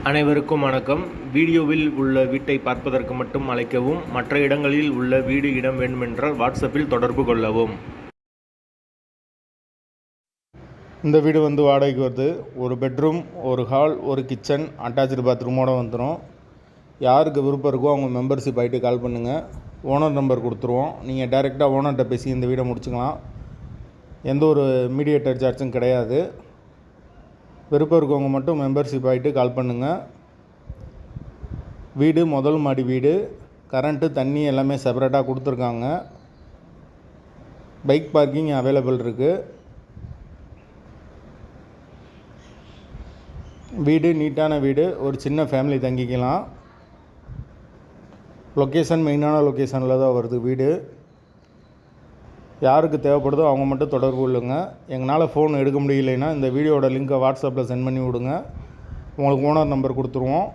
அனைவருக்கும் வணக்கம். வீடியோவில் உள்ள வீட்டை பார்ப்பதற்கு மட்டும் அழைக்கவும். மற்ற இடங்களில் உள்ள வீடு இடம் வேண்டுமென்றால் வாட்ஸ்அப்பில் தொடர்பு கொள்ளவும். இந்த வீடு வாடகைக்கு வருது. ஒரு பெட்ரூம், ஒரு ஹால், ஒரு கிச்சன், அட்டாச்சு பாத்ரூமோடு வந்துடும். யாருக்கு விருப்பம் இருக்கோ அவங்க மெம்பர்ஷிப் ஆகிட்டு கால் பண்ணுங்கள். ஓனர் நம்பர் கொடுத்துருவோம். நீங்கள் டைரெக்டாக ஓனர்கிட்ட பேசி இந்த வீடை முடிச்சுக்கலாம். எந்த ஒரு மீடியேட்டர் சார்ஜும் கிடையாது. விருப்பம் இருக்கவங்க மட்டும் மெம்பர்ஷிப் ஆகிட்டு கால் பண்ணுங்கள். வீடு முதல் மாடி வீடு. கரண்ட்டு, தண்ணி எல்லாமே செப்பரேட்டாக கொடுத்துருக்காங்க. பைக் பார்க்கிங் அவைலபிள் இருக்குது. வீடு நீட்டான வீடு. ஒரு சின்ன ஃபேமிலி தங்கிக்கலாம். லொக்கேஷன் மெயினான லொக்கேஷனில் தான் வருது வீடு. யாருக்கு தேவைப்படுதோ அவங்க மட்டும் தொடர்பு கொள்ளுங்க. எங்களால் ஃபோன் எடுக்க முடியலைன்னா இந்த வீடியோட லிங்க்கை வாட்ஸ்அப்பில் சென்ட் பண்ணி விடுங்க. உங்களுக்கு ஓனர் நம்பர் கொடுத்துருவோம்.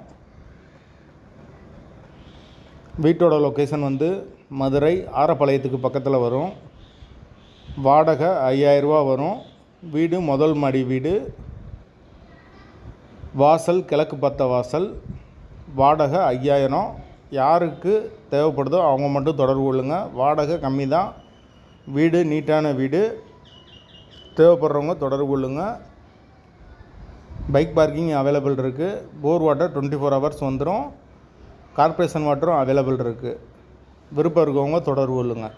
வீட்டோட லொக்கேஷன் மதுரை ஆரப்பாளையத்துக்கு பக்கத்தில் வரும். வாடகை 5000 ரூபா வரும். வீடு முதல் மாடி வீடு. வாசல் கிழக்கு பார்த்த வாசல். வாடகை 5000. யாருக்கு தேவைப்படுதோ அவங்க மட்டும் தொடர்பு கொள்ளுங்கள். வாடகை கம்மி தான். வீடு நீட்டான வீடு. தேவைப்படுறவங்க தொடர்பு கொள்ளுங்கள். பைக் பார்க்கிங் அவைலபிள் இருக்குது. போர் வாட்டர் 24 ஹவர்ஸ் வந்துடும். கார்ப்பரேஷன் வாட்டரும் அவைலபிள் இருக்குது. விருப்பம் இருக்கவங்க தொடர்பு கொள்ளுங்கள்.